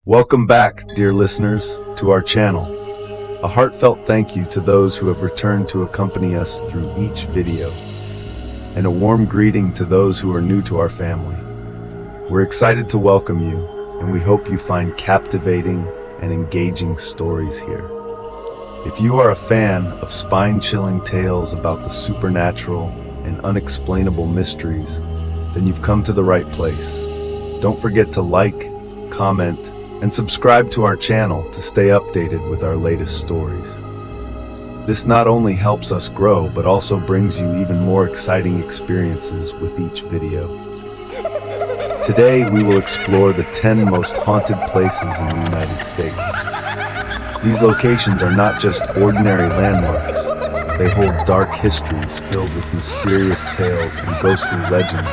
Welcome back, dear listeners, to our channel. A heartfelt thank you to those who have returned to accompany us through each video, and a warm greeting to those who are new to our family. We're excited to welcome you, and we hope you find captivating and engaging stories here. If you are a fan of spine-chilling tales about the supernatural and unexplainable mysteries, then you've come to the right place. Don't forget to like, comment, and subscribe to our channel to stay updated with our latest stories. This not only helps us grow, but also brings you even more exciting experiences with each video. Today, we will explore the 10 most haunted places in the United States. These locations are not just ordinary landmarks. They hold dark histories filled with mysterious tales and ghostly legends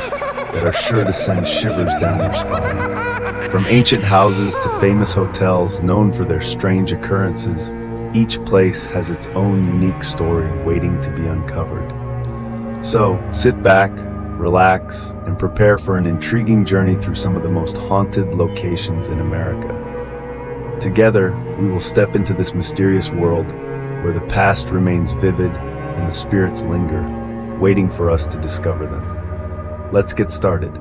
that are sure to send shivers down your spine. From ancient houses to famous hotels known for their strange occurrences, each place has its own unique story waiting to be uncovered. So, sit back, relax, and prepare for an intriguing journey through some of the most haunted locations in America. Together, we will step into this mysterious world where the past remains vivid and the spirits linger, waiting for us to discover them. Let's get started.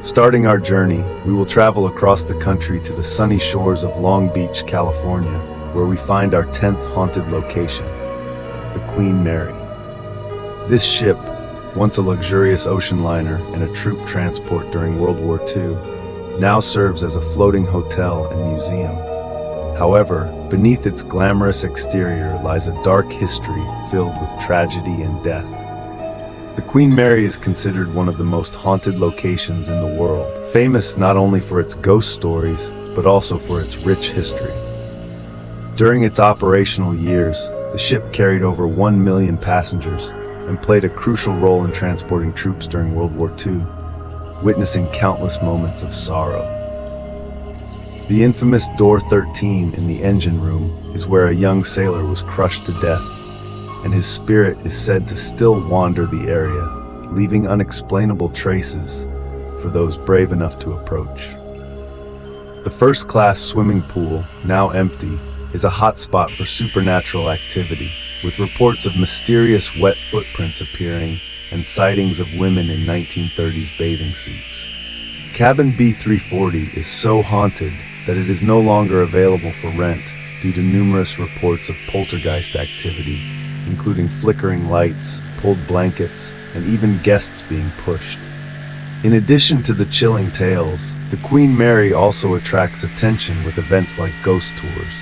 Starting our journey, we will travel across the country to the sunny shores of Long Beach, California, where we find our 10th haunted location, the Queen Mary. This ship, once a luxurious ocean liner and a troop transport during World War II, now serves as a floating hotel and museum. However, beneath its glamorous exterior lies a dark history filled with tragedy and death. The Queen Mary is considered one of the most haunted locations in the world, famous not only for its ghost stories, but also for its rich history. During its operational years, the ship carried over 1 million passengers and played a crucial role in transporting troops during World War II, witnessing countless moments of sorrow. The infamous Door 13 in the engine room is where a young sailor was crushed to death, and his spirit is said to still wander the area, leaving unexplainable traces for those brave enough to approach. The first-class swimming pool, now empty, is a hotspot for supernatural activity, with reports of mysterious wet footprints appearing and sightings of women in 1930s bathing suits. Cabin B340 is so haunted that it is no longer available for rent due to numerous reports of poltergeist activity, including flickering lights, pulled blankets, and even guests being pushed. In addition to the chilling tales, the Queen Mary also attracts attention with events like ghost tours,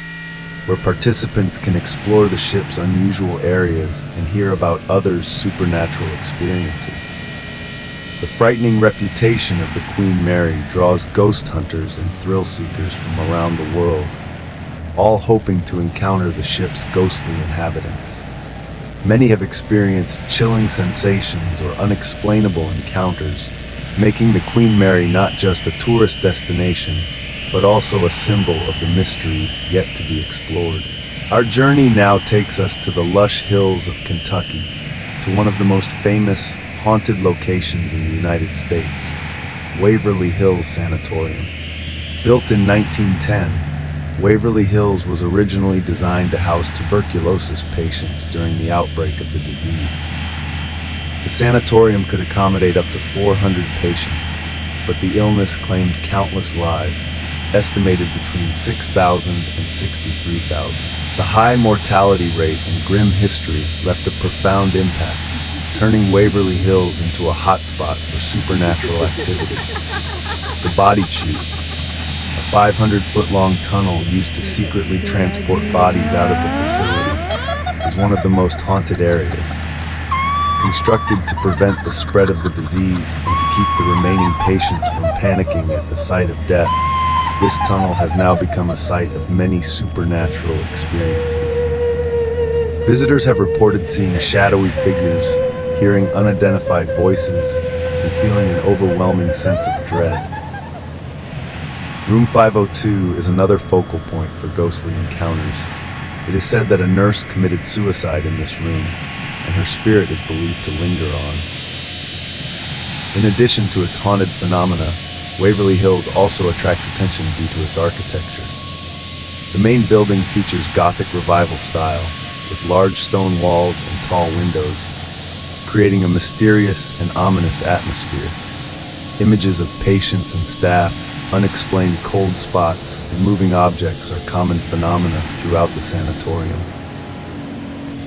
where participants can explore the ship's unusual areas and hear about others' supernatural experiences. The frightening reputation of the Queen Mary draws ghost hunters and thrill seekers from around the world, all hoping to encounter the ship's ghostly inhabitants. Many have experienced chilling sensations or unexplainable encounters, making the Queen Mary not just a tourist destination, but also a symbol of the mysteries yet to be explored. Our journey now takes us to the lush hills of Kentucky, to one of the most famous haunted locations in the United States, Waverly Hills Sanatorium. Built in 1910, Waverly Hills was originally designed to house tuberculosis patients during the outbreak of the disease. The sanatorium could accommodate up to 400 patients, but the illness claimed countless lives, estimated between 6,000 and 63,000. The high mortality rate and grim history left a profound impact, turning Waverly Hills into a hotspot for supernatural activity. The Body Chute, a 500-foot-long tunnel used to secretly transport bodies out of the facility, is one of the most haunted areas. Constructed to prevent the spread of the disease and to keep the remaining patients from panicking at the sight of death, this tunnel has now become a site of many supernatural experiences. Visitors have reported seeing shadowy figures, hearing unidentified voices, and feeling an overwhelming sense of dread. Room 502 is another focal point for ghostly encounters. It is said that a nurse committed suicide in this room, and her spirit is believed to linger on. In addition to its haunted phenomena, Waverly Hills also attracts attention due to its architecture. The main building features Gothic Revival style, with large stone walls and tall windows, creating a mysterious and ominous atmosphere. Images of patients and staff, unexplained cold spots, and moving objects are common phenomena throughout the sanatorium.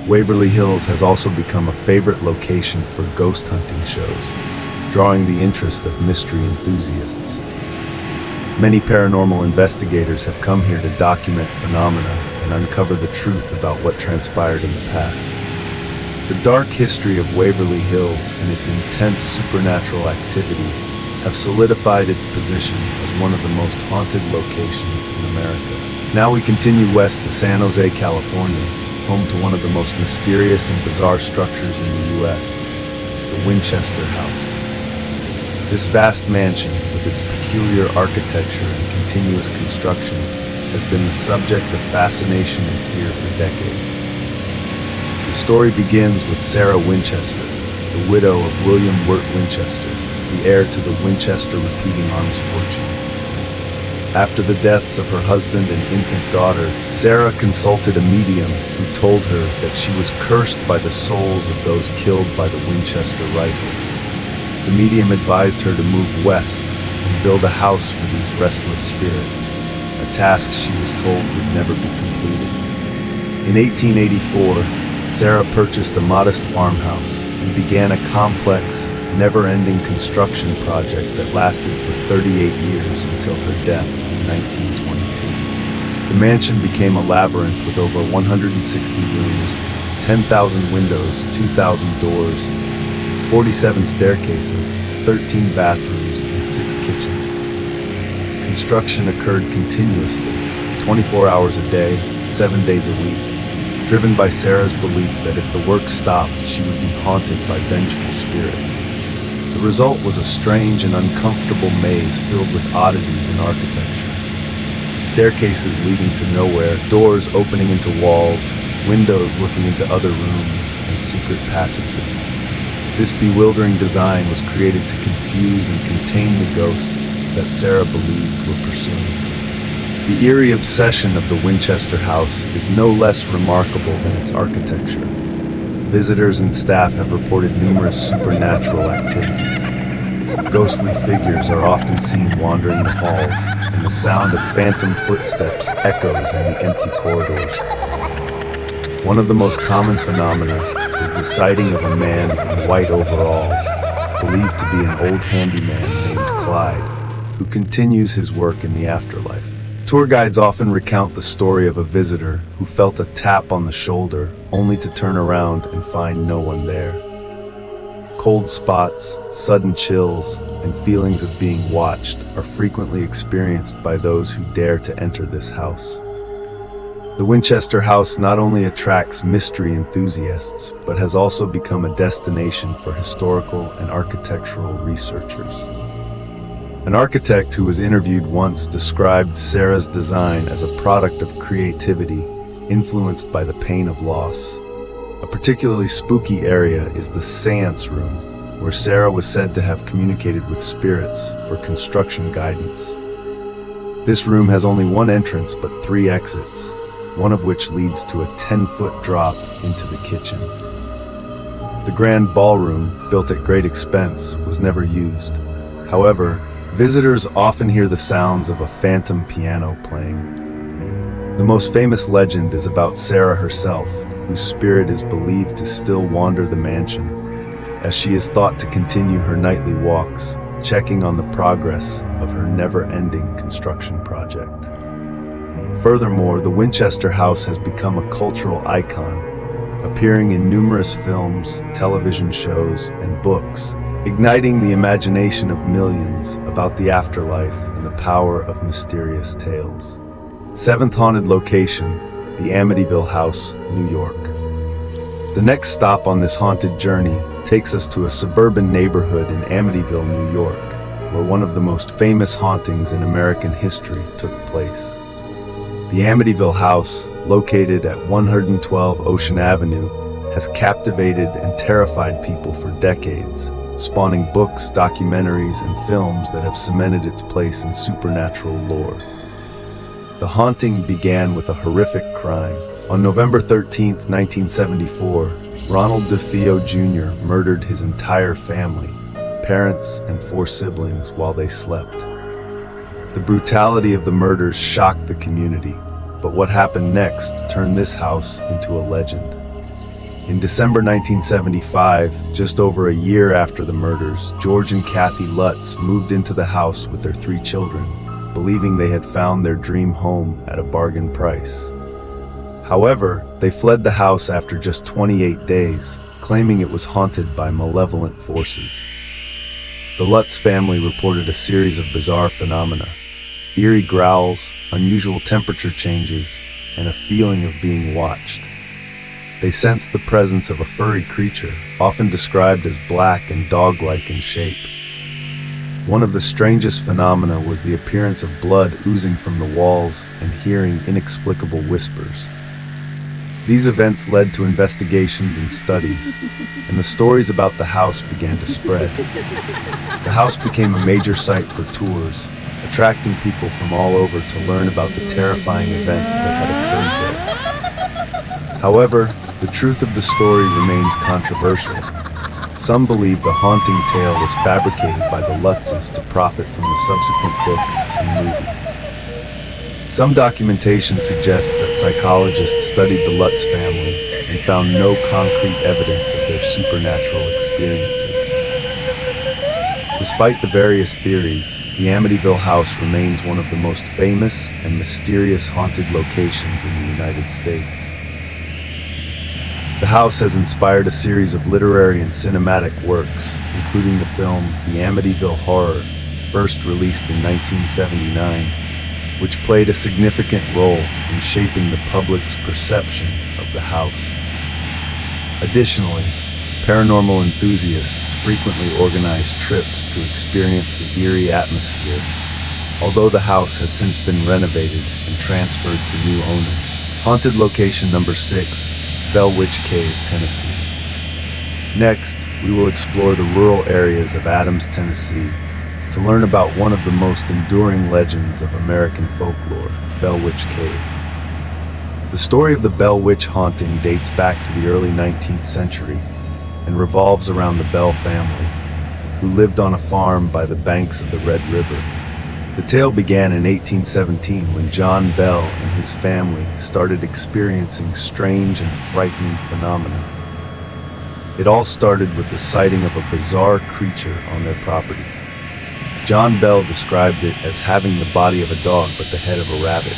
Waverly Hills has also become a favorite location for ghost hunting shows, drawing the interest of mystery enthusiasts. Many paranormal investigators have come here to document phenomena and uncover the truth about what transpired in the past. The dark history of Waverly Hills and its intense supernatural activity have solidified its position as one of the most haunted locations in America. Now we continue west to San Jose, California, home to one of the most mysterious and bizarre structures in the U.S., the Winchester House. This vast mansion, with its peculiar architecture and continuous construction, has been the subject of fascination and fear for decades. The story begins with Sarah Winchester, the widow of William Wirt Winchester, the heir to the Winchester repeating arms fortune. After the deaths of her husband and infant daughter, Sarah consulted a medium who told her that she was cursed by the souls of those killed by the Winchester rifle. The medium advised her to move west and build a house for these restless spirits, a task she was told would never be completed. In 1884, Sarah purchased a modest farmhouse and began a complex, never-ending construction project that lasted for 38 years until her death in 1922. The mansion became a labyrinth with over 160 rooms, 10,000 windows, 2,000 doors, 47 staircases, 13 bathrooms, and 6 kitchens. Construction occurred continuously, 24 hours a day, 7 days a week, driven by Sarah's belief that if the work stopped, she would be haunted by vengeful spirits. The result was a strange and uncomfortable maze filled with oddities and architecture. Staircases leading to nowhere, doors opening into walls, windows looking into other rooms, and secret passages. This bewildering design was created to confuse and contain the ghosts that Sarah believed were pursuing. The eerie obsession of the Winchester House is no less remarkable than its architecture. Visitors and staff have reported numerous supernatural activities. Ghostly figures are often seen wandering the halls, and the sound of phantom footsteps echoes in the empty corridors. One of the most common phenomena is the sighting of a man in white overalls, believed to be an old handyman named Clyde, who continues his work in the afterlife. Tour guides often recount the story of a visitor who felt a tap on the shoulder only to turn around and find no one there. Cold spots, sudden chills, and feelings of being watched are frequently experienced by those who dare to enter this house. The Winchester House not only attracts mystery enthusiasts, but has also become a destination for historical and architectural researchers. An architect who was interviewed once described Sarah's design as a product of creativity, influenced by the pain of loss. A particularly spooky area is the seance room, where Sarah was said to have communicated with spirits for construction guidance. This room has only one entrance but 3 exits, one of which leads to a 10-foot drop into the kitchen. The grand ballroom, built at great expense, was never used. However, visitors often hear the sounds of a phantom piano playing. The most famous legend is about Sarah herself, whose spirit is believed to still wander the mansion, as she is thought to continue her nightly walks, checking on the progress of her never-ending construction project. Furthermore, the Winchester House has become a cultural icon, appearing in numerous films, television shows, and books, igniting the imagination of millions about the afterlife and the power of mysterious tales. 7th haunted location, the Amityville House, New York. The next stop on this haunted journey takes us to a suburban neighborhood in Amityville, New York, where one of the most famous hauntings in American history took place. The Amityville House, located at 112 Ocean Avenue, has captivated and terrified people for decades, spawning books, documentaries, and films that have cemented its place in supernatural lore. The haunting began with a horrific crime. On November 13, 1974, Ronald DeFeo Jr. murdered his entire family, parents and 4 siblings, while they slept. The brutality of the murders shocked the community, but what happened next turned this house into a legend. In December 1975, just over a year after the murders, George and Kathy Lutz moved into the house with their 3 children, believing they had found their dream home at a bargain price. However, they fled the house after just 28 days, claiming it was haunted by malevolent forces. The Lutz family reported a series of bizarre phenomena: eerie growls, unusual temperature changes, and a feeling of being watched. They sensed the presence of a furry creature, often described as black and dog-like in shape. One of the strangest phenomena was the appearance of blood oozing from the walls and hearing inexplicable whispers. These events led to investigations and studies, and the stories about the house began to spread. The house became a major site for tours, attracting people from all over to learn about the terrifying events that had occurred there. However, the truth of the story remains controversial. Some believe the haunting tale was fabricated by the Lutzes to profit from the subsequent book and movie. Some documentation suggests that psychologists studied the Lutz family and found no concrete evidence of their supernatural experiences. Despite the various theories, the Amityville house remains one of the most famous and mysterious haunted locations in the United States. The house has inspired a series of literary and cinematic works, including the film The Amityville Horror, first released in 1979, which played a significant role in shaping the public's perception of the house. Additionally, paranormal enthusiasts frequently organize trips to experience the eerie atmosphere, although the house has since been renovated and transferred to new owners. Haunted location number 6, Bell Witch Cave, Tennessee. Next, we will explore the rural areas of Adams, Tennessee, to learn about one of the most enduring legends of American folklore, Bell Witch Cave. The story of the Bell Witch haunting dates back to the early 19th century and revolves around the Bell family, who lived on a farm by the banks of the Red River. The tale began in 1817 when John Bell and his family started experiencing strange and frightening phenomena. It all started with the sighting of a bizarre creature on their property. John Bell described it as having the body of a dog but the head of a rabbit.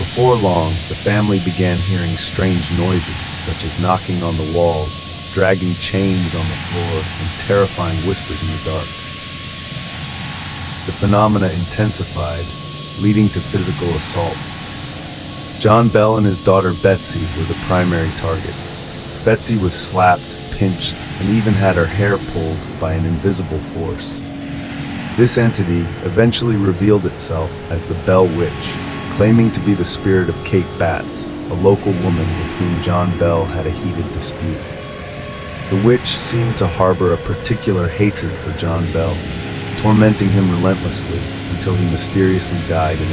Before long, the family began hearing strange noises, such as knocking on the walls, dragging chains on the floor, and terrifying whispers in the dark. The phenomena intensified, leading to physical assaults. John Bell and his daughter Betsy were the primary targets. Betsy was slapped, pinched, and even had her hair pulled by an invisible force. This entity eventually revealed itself as the Bell Witch, claiming to be the spirit of Kate Batts, a local woman with whom John Bell had a heated dispute. The witch seemed to harbor a particular hatred for John Bell, tormenting him relentlessly until he mysteriously died in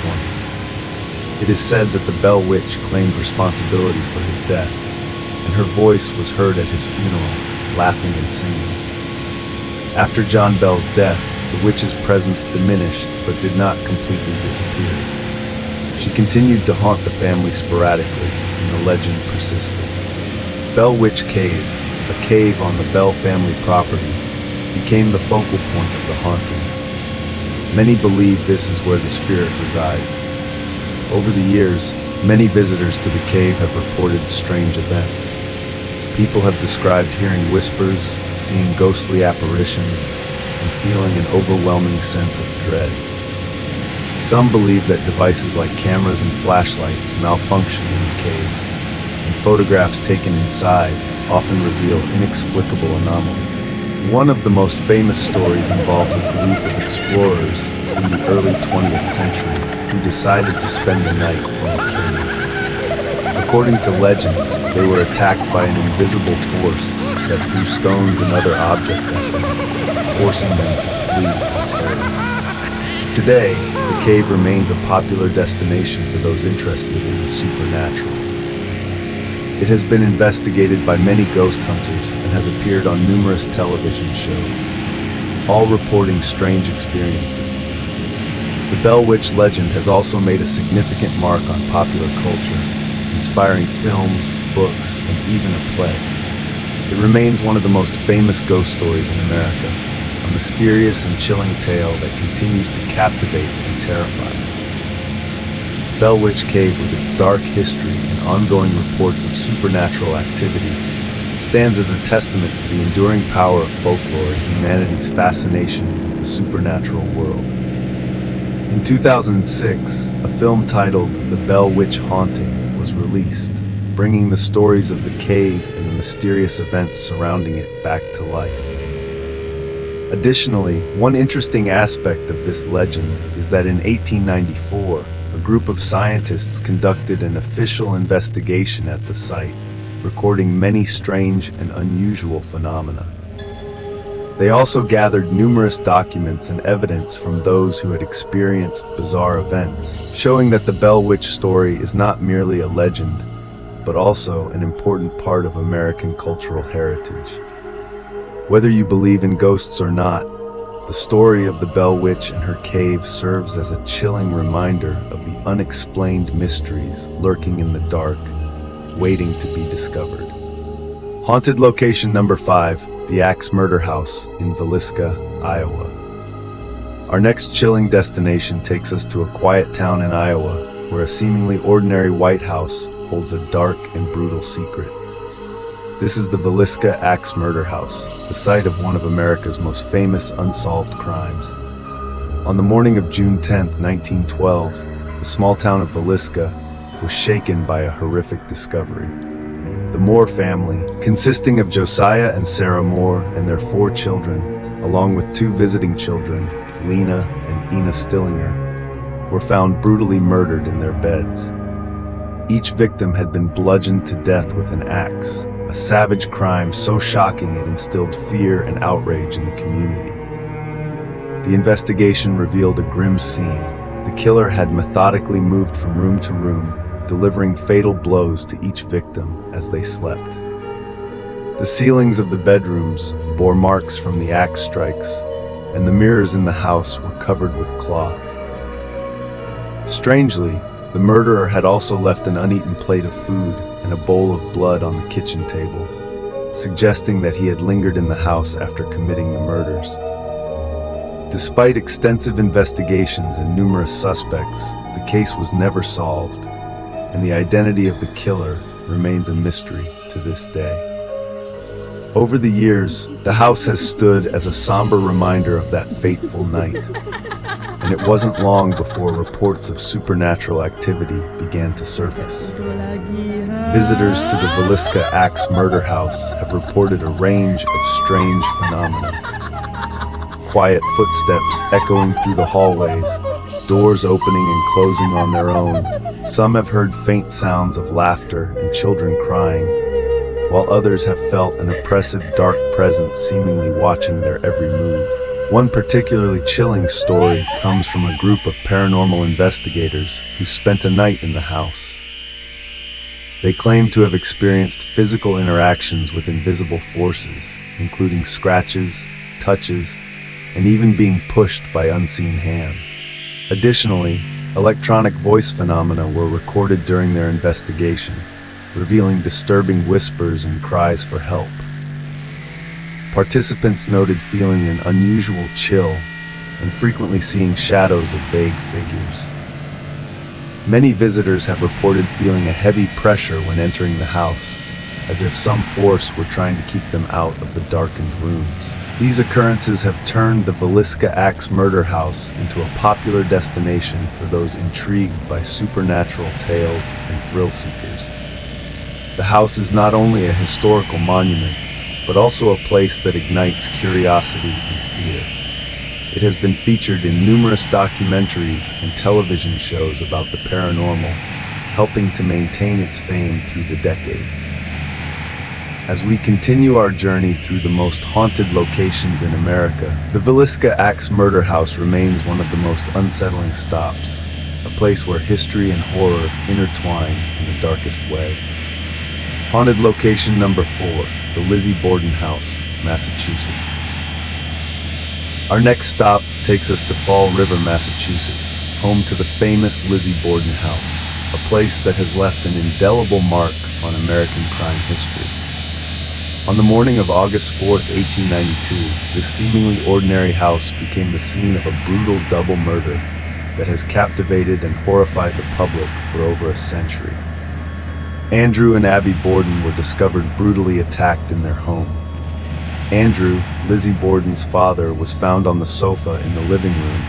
1820. It is said that the Bell Witch claimed responsibility for his death, and her voice was heard at his funeral, laughing and singing. After John Bell's death, the witch's presence diminished but did not completely disappear. She continued to haunt the family sporadically, and the legend persisted. Bell Witch Cave, a cave on the Bell family property, became the focal point of the haunting. Many believe this is where the spirit resides. Over the years, many visitors to the cave have reported strange events. People have described hearing whispers, seeing ghostly apparitions, and feeling an overwhelming sense of dread. Some believe that devices like cameras and flashlights malfunction in the cave, and photographs taken inside often reveal inexplicable anomalies. One of the most famous stories involved a group of explorers in the early 20th century who decided to spend the night in the cave. According to legend, they were attacked by an invisible force that threw stones and other objects at them, forcing them to flee in terror. Today, the cave remains a popular destination for those interested in the supernatural. It has been investigated by many ghost hunters and has appeared on numerous television shows, all reporting strange experiences. The Bell Witch legend has also made a significant mark on popular culture, inspiring films, books, and even a play. It remains one of the most famous ghost stories in America, a mysterious and chilling tale that continues to captivate and terrify. Bell Witch Cave, with its dark history and ongoing reports of supernatural activity, stands as a testament to the enduring power of folklore and humanity's fascination with the supernatural world. In 2006, a film titled The Bell Witch Haunting was released, bringing the stories of the cave and the mysterious events surrounding it back to life. Additionally, one interesting aspect of this legend is that in 1894, a group of scientists conducted an official investigation at the site, recording many strange and unusual phenomena. They also gathered numerous documents and evidence from those who had experienced bizarre events, showing that the Bell Witch story is not merely a legend, but also an important part of American cultural heritage. Whether you believe in ghosts or not, the story of the Bell Witch and her cave serves as a chilling reminder of the unexplained mysteries lurking in the dark, waiting to be discovered. Haunted location number 5, the Axe Murder House in Villisca, Iowa. Our next chilling destination takes us to a quiet town in Iowa, where a seemingly ordinary white house holds a dark and brutal secret. This is the Villisca Axe Murder House, the site of one of America's most famous unsolved crimes. On the morning of June 10, 1912, the small town of Villisca was shaken by a horrific discovery. The Moore family, consisting of Josiah and Sarah Moore and their 4 children, along with 2 visiting children, Lena and Ina Stillinger, were found brutally murdered in their beds. Each victim had been bludgeoned to death with an axe, a savage crime so shocking it instilled fear and outrage in the community. The investigation revealed a grim scene. The killer had methodically moved from room to room, delivering fatal blows to each victim as they slept. The ceilings of the bedrooms bore marks from the axe strikes, and the mirrors in the house were covered with cloth. Strangely, the murderer had also left an uneaten plate of food and a bowl of blood on the kitchen table, suggesting that he had lingered in the house after committing the murders. Despite extensive investigations and numerous suspects, the case was never solved, and the identity of the killer remains a mystery to this day. Over the years, the house has stood as a somber reminder of that fateful night, and it wasn't long before reports of supernatural activity began to surface. Visitors to the Villisca Axe Murder House have reported a range of strange phenomena. Quiet footsteps echoing through the hallways, doors opening and closing on their own. Some have heard faint sounds of laughter and children crying, while others have felt an oppressive dark presence seemingly watching their every move. One particularly chilling story comes from a group of paranormal investigators who spent a night in the house. They claim to have experienced physical interactions with invisible forces, including scratches, touches, and even being pushed by unseen hands. Additionally, electronic voice phenomena were recorded during their investigation, revealing disturbing whispers and cries for help. Participants noted feeling an unusual chill and frequently seeing shadows of vague figures. Many visitors have reported feeling a heavy pressure when entering the house, as if some force were trying to keep them out of the darkened rooms. These occurrences have turned the Villisca Axe Murder House into a popular destination for those intrigued by supernatural tales and thrill seekers. The house is not only a historical monument, but also a place that ignites curiosity and fear. It has been featured in numerous documentaries and television shows about the paranormal, helping to maintain its fame through the decades. As we continue our journey through the most haunted locations in America, the Villisca Axe Murder House remains one of the most unsettling stops, a place where history and horror intertwine in the darkest way. Haunted location number 4, the Lizzie Borden House, Massachusetts. Our next stop takes us to Fall River, Massachusetts, home to the famous Lizzie Borden House, a place that has left an indelible mark on American crime history. On the morning of August 4th, 1892, this seemingly ordinary house became the scene of a brutal double murder that has captivated and horrified the public for over a century. Andrew and Abby Borden were discovered brutally attacked in their home. Andrew, Lizzie Borden's father, was found on the sofa in the living room,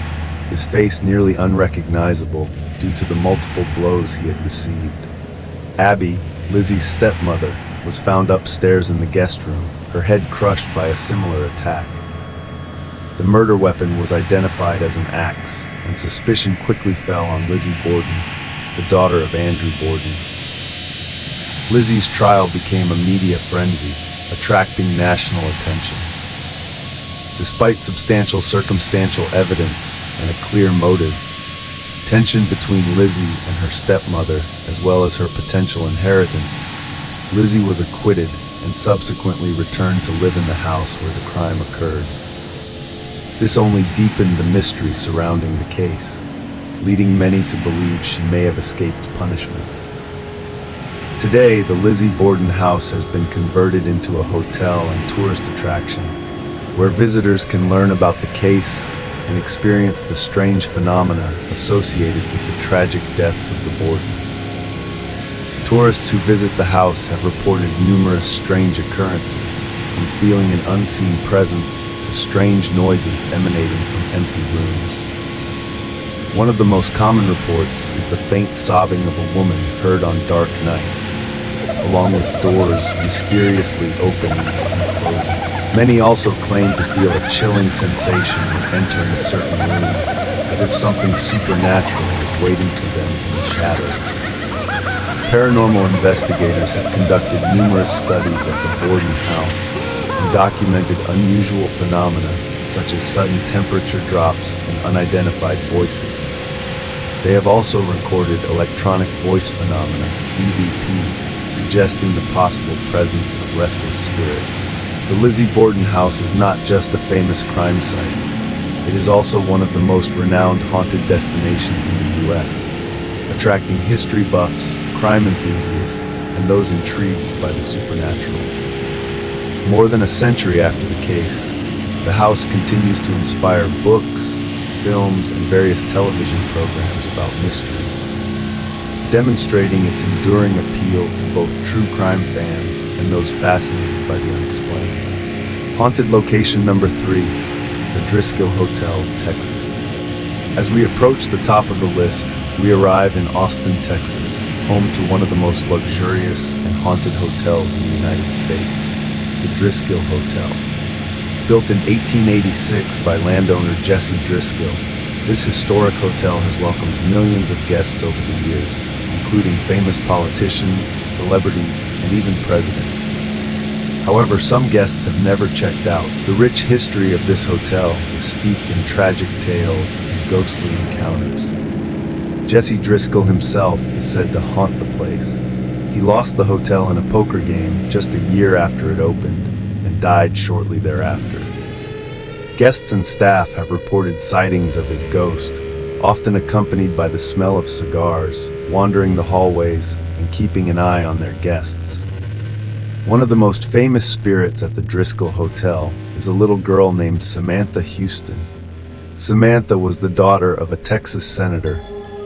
his face nearly unrecognizable due to the multiple blows he had received. Abby, Lizzie's stepmother, was found upstairs in the guest room, her head crushed by a similar attack. The murder weapon was identified as an axe, and suspicion quickly fell on Lizzie Borden, the daughter of Andrew Borden. Lizzie's trial became a media frenzy, attracting national attention. Despite substantial circumstantial evidence and a clear motive, tension between Lizzie and her stepmother, as well as her potential inheritance, Lizzie was acquitted and subsequently returned to live in the house where the crime occurred. This only deepened the mystery surrounding the case, leading many to believe she may have escaped punishment. Today, the Lizzie Borden house has been converted into a hotel and tourist attraction, where visitors can learn about the case and experience the strange phenomena associated with the tragic deaths of the Bordens. Tourists who visit the house have reported numerous strange occurrences, from feeling an unseen presence to strange noises emanating from empty rooms. One of the most common reports is the faint sobbing of a woman heard on dark nights, along with doors mysteriously opening and closing. Many also claim to feel a chilling sensation when entering certain rooms, as if something supernatural is waiting for them in the shadows. Paranormal investigators have conducted numerous studies at the Borden house and documented unusual phenomena such as sudden temperature drops and unidentified voices. They have also recorded electronic voice phenomena, EVP, suggesting the possible presence of restless spirits. The Lizzie Borden house is not just a famous crime site. It is also one of the most renowned haunted destinations in the U.S., attracting history buffs, crime enthusiasts, and those intrigued by the supernatural. More than a century after the case, the house continues to inspire books, films, and various television programs about mysteries, demonstrating its enduring appeal to both true crime fans and those fascinated by the unexplained. Haunted location number 3, the Driscoll Hotel, Texas. As we approach the top of the list, we arrive in Austin, Texas, home to one of the most luxurious and haunted hotels in the United States, the Driscoll Hotel. Built in 1886 by landowner Jesse Driscoll, this historic hotel has welcomed millions of guests over the years, including famous politicians, celebrities, and even presidents. However, some guests have never checked out. The rich history of this hotel is steeped in tragic tales and ghostly encounters. Jesse Driscoll himself is said to haunt the place. He lost the hotel in a poker game just a year after it opened and died shortly thereafter. Guests and staff have reported sightings of his ghost, often accompanied by the smell of cigars, wandering the hallways and keeping an eye on their guests. One of the most famous spirits at the Driscoll Hotel is a little girl named Samantha Houston. Samantha was the daughter of a Texas senator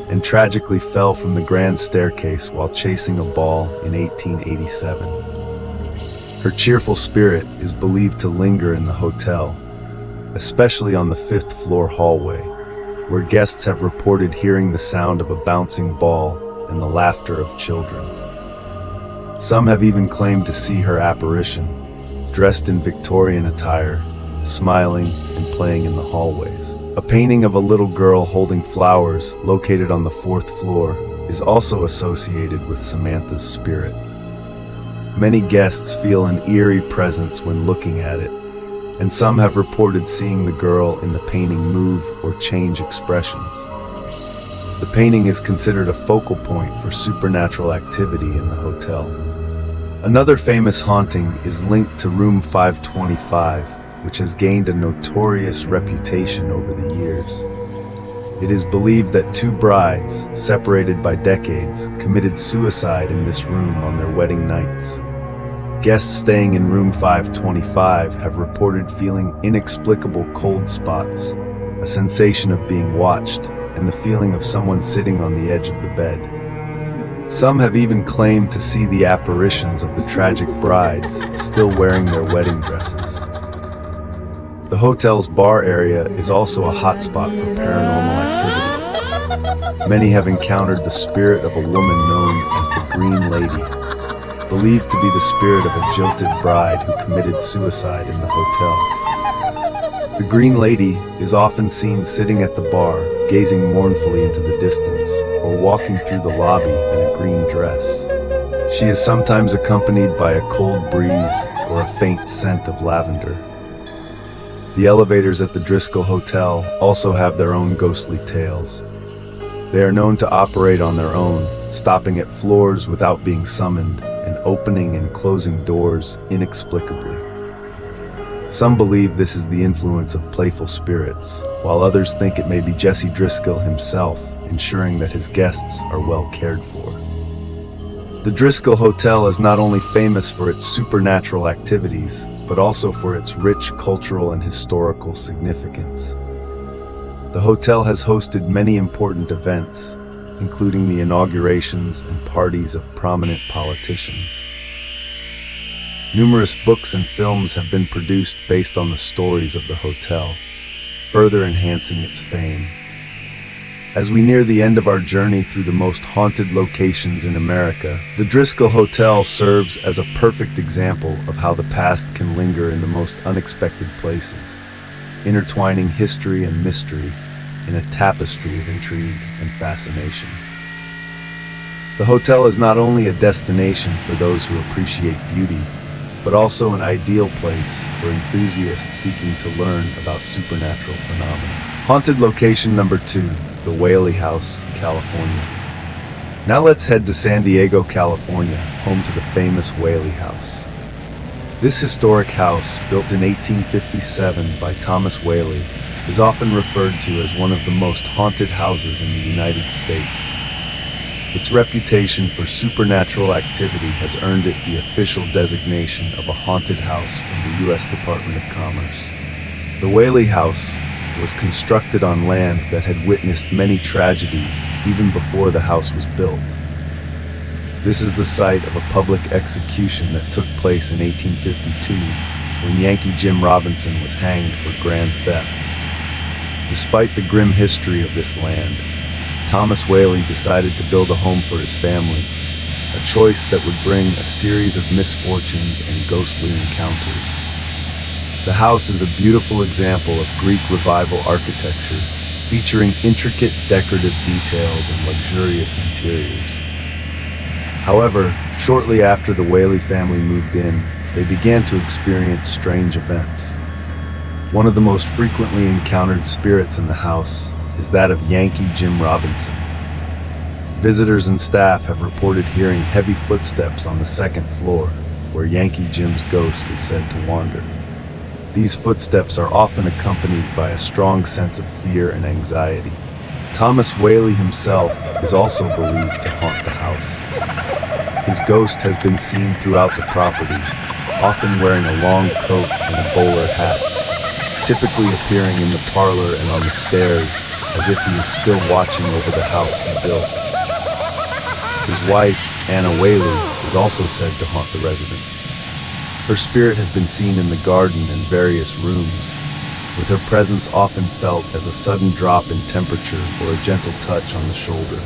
and tragically fell from the grand staircase while chasing a ball in 1887. Her cheerful spirit is believed to linger in the hotel, especially on the 5th floor hallway, where guests have reported hearing the sound of a bouncing ball and the laughter of children. Some have even claimed to see her apparition, dressed in Victorian attire, smiling and playing in the hallways. A painting of a little girl holding flowers, located on the 4th floor, is also associated with Samantha's spirit. Many guests feel an eerie presence when looking at it, and some have reported seeing the girl in the painting move or change expressions. The painting is considered a focal point for supernatural activity in the hotel. Another famous haunting is linked to room 525, which has gained a notorious reputation over the years. It is believed that two brides, separated by decades, committed suicide in this room on their wedding nights. Guests staying in room 525 have reported feeling inexplicable cold spots, a sensation of being watched, and the feeling of someone sitting on the edge of the bed. Some have even claimed to see the apparitions of the tragic brides still wearing their wedding dresses. The hotel's bar area is also a hotspot for paranormal activity. Many have encountered the spirit of a woman known as the Green Lady, believed to be the spirit of a jilted bride who committed suicide in the hotel. The Green Lady is often seen sitting at the bar, gazing mournfully into the distance, or walking through the lobby in a green dress. She is sometimes accompanied by a cold breeze or a faint scent of lavender. The elevators at the Driscoll Hotel also have their own ghostly tales. They are known to operate on their own, stopping at floors without being summoned, and opening and closing doors inexplicably. Some believe this is the influence of playful spirits, while others think it may be Jesse Driscoll himself, ensuring that his guests are well cared for. The Driscoll Hotel is not only famous for its supernatural activities, but also for its rich cultural and historical significance. The hotel has hosted many important events, including the inaugurations and parties of prominent politicians. Numerous books and films have been produced based on the stories of the hotel, further enhancing its fame. As we near the end of our journey through the most haunted locations in America, the Driscoll Hotel serves as a perfect example of how the past can linger in the most unexpected places, intertwining history and mystery in a tapestry of intrigue and fascination. The hotel is not only a destination for those who appreciate beauty, but also an ideal place for enthusiasts seeking to learn about supernatural phenomena. Haunted location number 2, the Whaley House, California. Now let's head to San Diego, California, home to the famous Whaley House. This historic house, built in 1857 by Thomas Whaley, is often referred to as one of the most haunted houses in the United States. Its reputation for supernatural activity has earned it the official designation of a haunted house from the U.S. Department of Commerce. The Whaley House was constructed on land that had witnessed many tragedies even before the house was built. This is the site of a public execution that took place in 1852 when Yankee Jim Robinson was hanged for grand theft. Despite the grim history of this land, Thomas Whaley decided to build a home for his family, a choice that would bring a series of misfortunes and ghostly encounters. The house is a beautiful example of Greek Revival architecture, featuring intricate decorative details and luxurious interiors. However, shortly after the Whaley family moved in, they began to experience strange events. One of the most frequently encountered spirits in the house is that of Yankee Jim Robinson. Visitors and staff have reported hearing heavy footsteps on the second floor, where Yankee Jim's ghost is said to wander. These footsteps are often accompanied by a strong sense of fear and anxiety. Thomas Whaley himself is also believed to haunt the house. His ghost has been seen throughout the property, often wearing a long coat and a bowler hat, typically appearing in the parlor and on the stairs as if he is still watching over the house he built. His wife, Anna Whaley, is also said to haunt the residence. Her spirit has been seen in the garden and various rooms, with her presence often felt as a sudden drop in temperature or a gentle touch on the shoulder.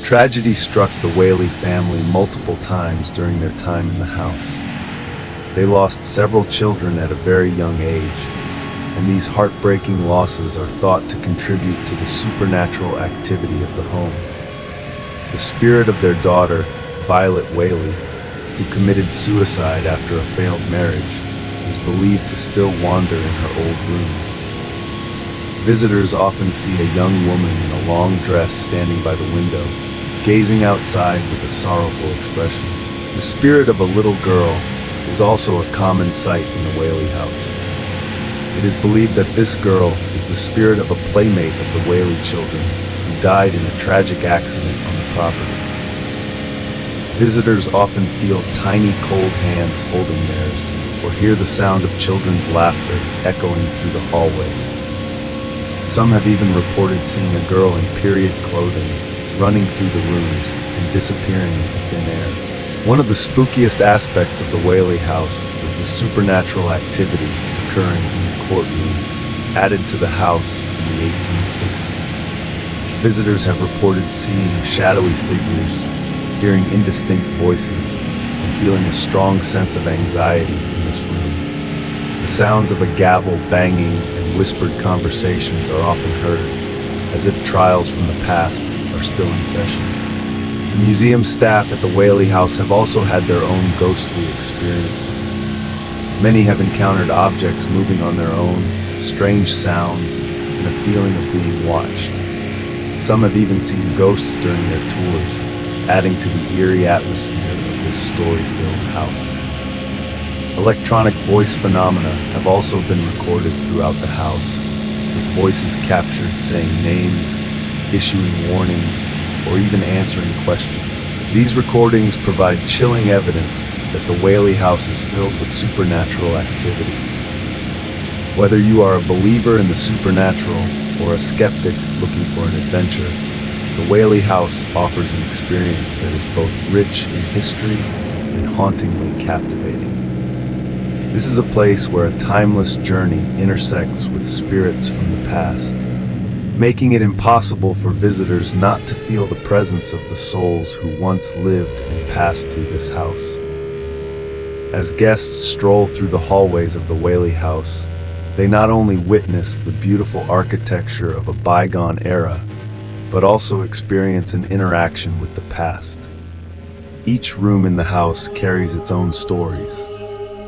Tragedy struck the Whaley family multiple times during their time in the house. They lost several children at a very young age, and these heartbreaking losses are thought to contribute to the supernatural activity of the home. The spirit of their daughter, Violet Whaley, who committed suicide after a failed marriage, is believed to still wander in her old room. Visitors often see a young woman in a long dress standing by the window, gazing outside with a sorrowful expression. The spirit of a little girl is also a common sight in the Whaley house. It is believed that this girl is the spirit of a playmate of the Whaley children who died in a tragic accident on the property. Visitors often feel tiny cold hands holding theirs, or hear the sound of children's laughter echoing through the hallways. Some have even reported seeing a girl in period clothing running through the rooms and disappearing into thin air. One of the spookiest aspects of the Whaley house is the supernatural activity occurring in the courtroom, added to the house in the 1860s. Visitors have reported seeing shadowy figures, hearing indistinct voices, and feeling a strong sense of anxiety in this room. The sounds of a gavel banging and whispered conversations are often heard, as if trials from the past are still in session. The museum staff at the Whaley House have also had their own ghostly experiences. Many have encountered objects moving on their own, strange sounds, and a feeling of being watched. Some have even seen ghosts during their tours, adding to the eerie atmosphere of this story-filled house. Electronic voice phenomena have also been recorded throughout the house, with voices captured saying names, issuing warnings, or even answering questions. These recordings provide chilling evidence that the Whaley House is filled with supernatural activity. Whether you are a believer in the supernatural or a skeptic looking for an adventure, the Whaley House offers an experience that is both rich in history and hauntingly captivating. This is a place where a timeless journey intersects with spirits from the past, making it impossible for visitors not to feel the presence of the souls who once lived and passed through this house. As guests stroll through the hallways of the Whaley House, they not only witness the beautiful architecture of a bygone era, but also experience an interaction with the past. Each room in the house carries its own stories,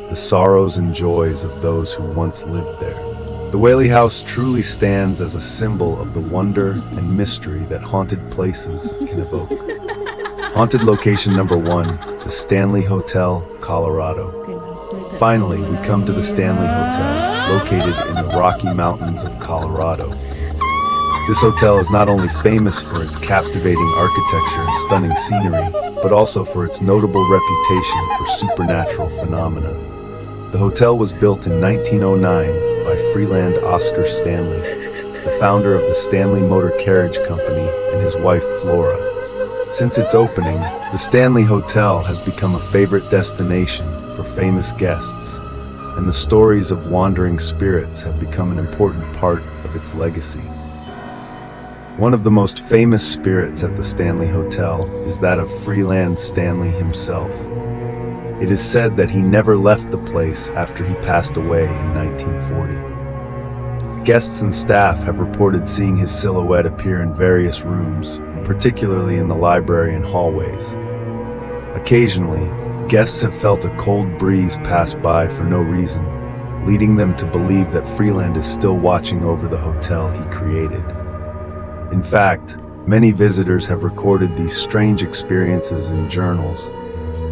the sorrows and joys of those who once lived there. The Whaley House truly stands as a symbol of the wonder and mystery that haunted places can evoke. Haunted location number 1, the Stanley Hotel, Colorado. Finally, we come to the Stanley Hotel, located in the Rocky Mountains of Colorado. This hotel is not only famous for its captivating architecture and stunning scenery, but also for its notable reputation for supernatural phenomena. The hotel was built in 1909 by Freeland Oscar Stanley, the founder of the Stanley Motor Carriage Company, and his wife Flora. Since its opening, the Stanley Hotel has become a favorite destination for famous guests, and the stories of wandering spirits have become an important part of its legacy. One of the most famous spirits at the Stanley Hotel is that of Freeland Stanley himself. It is said that he never left the place after he passed away in 1940. Guests and staff have reported seeing his silhouette appear in various rooms, particularly in the library and hallways. Occasionally, guests have felt a cold breeze pass by for no reason, leading them to believe that Freeland is still watching over the hotel he created. In fact, many visitors have recorded these strange experiences in journals,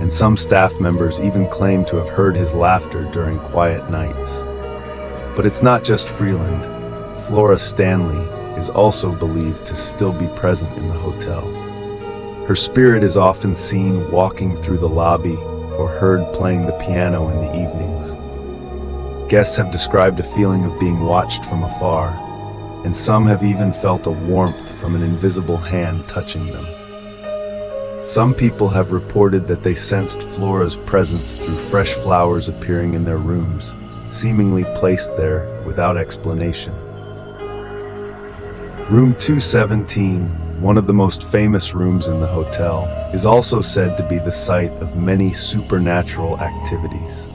and some staff members even claim to have heard his laughter during quiet nights. But it's not just Freeland. Flora Stanley is also believed to still be present in the hotel. Her spirit is often seen walking through the lobby or heard playing the piano in the evenings. Guests have described a feeling of being watched from afar, and some have even felt a warmth from an invisible hand touching them. Some people have reported that they sensed Flora's presence through fresh flowers appearing in their rooms, seemingly placed there without explanation. Room 217, one of the most famous rooms in the hotel, is also said to be the site of many supernatural activities.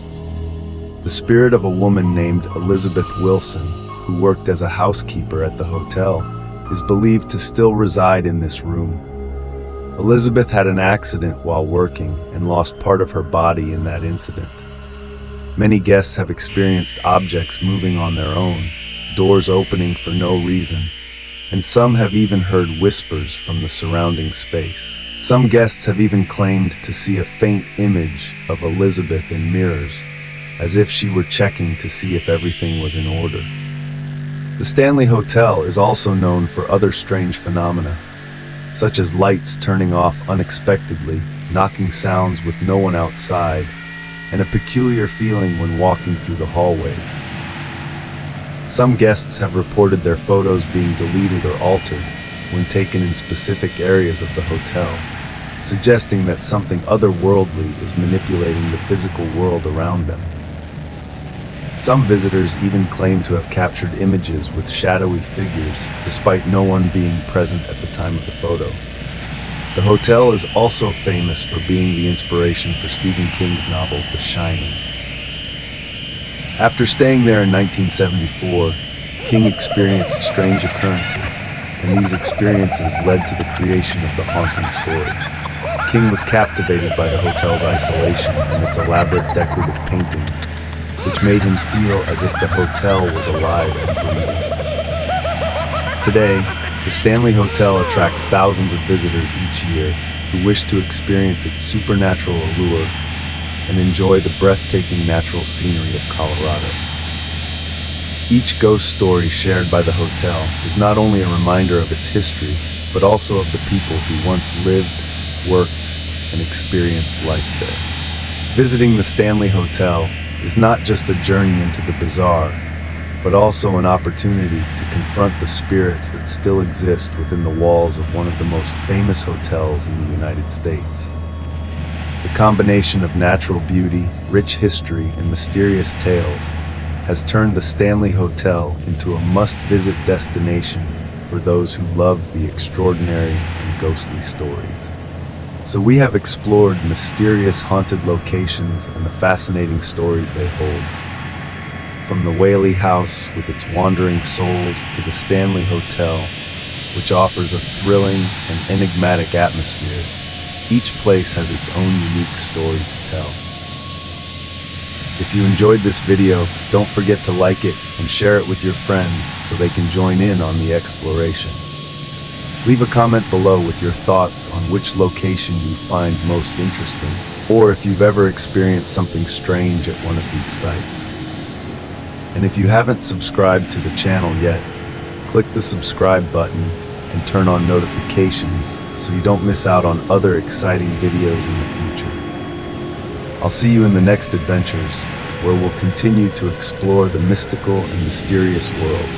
The spirit of a woman named Elizabeth Wilson, who worked as a housekeeper at the hotel, is believed to still reside in this room. Elizabeth had an accident while working and lost part of her body in that incident. Many guests have experienced objects moving on their own, doors opening for no reason, and some have even heard whispers from the surrounding space. Some guests have even claimed to see a faint image of Elizabeth in mirrors, as if she were checking to see if everything was in order. The Stanley Hotel is also known for other strange phenomena, such as lights turning off unexpectedly, knocking sounds with no one outside, and a peculiar feeling when walking through the hallways. Some guests have reported their photos being deleted or altered when taken in specific areas of the hotel, suggesting that something otherworldly is manipulating the physical world around them. Some visitors even claim to have captured images with shadowy figures, despite no one being present at the time of the photo. The hotel is also famous for being the inspiration for Stephen King's novel The Shining. After staying there in 1974, King experienced strange occurrences, and these experiences led to the creation of the haunting story. King was captivated by the hotel's isolation and its elaborate decorative paintings, which made him feel as if the hotel was alive and breathing. Today, the Stanley Hotel attracts thousands of visitors each year who wish to experience its supernatural allure and enjoy the breathtaking natural scenery of Colorado. Each ghost story shared by the hotel is not only a reminder of its history, but also of the people who once lived, worked, and experienced life there. Visiting the Stanley Hotel is not just a journey into the bizarre, but also an opportunity to confront the spirits that still exist within the walls of one of the most famous hotels in the United States. The combination of natural beauty, rich history, and mysterious tales has turned the Stanley Hotel into a must-visit destination for those who love the extraordinary and ghostly stories. So we have explored mysterious haunted locations and the fascinating stories they hold. From the Whaley House with its wandering souls to the Stanley Hotel, which offers a thrilling and enigmatic atmosphere, each place has its own unique story to tell. If you enjoyed this video, don't forget to like it and share it with your friends so they can join in on the exploration. Leave a comment below with your thoughts on which location you find most interesting, or if you've ever experienced something strange at one of these sites. And if you haven't subscribed to the channel yet, click the subscribe button and turn on notifications so you don't miss out on other exciting videos in the future. I'll see you in the next adventures, where we'll continue to explore the mystical and mysterious world.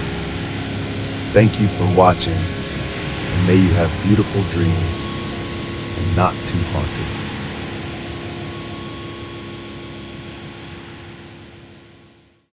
Thank you for watching, and may you have beautiful dreams and not too haunted.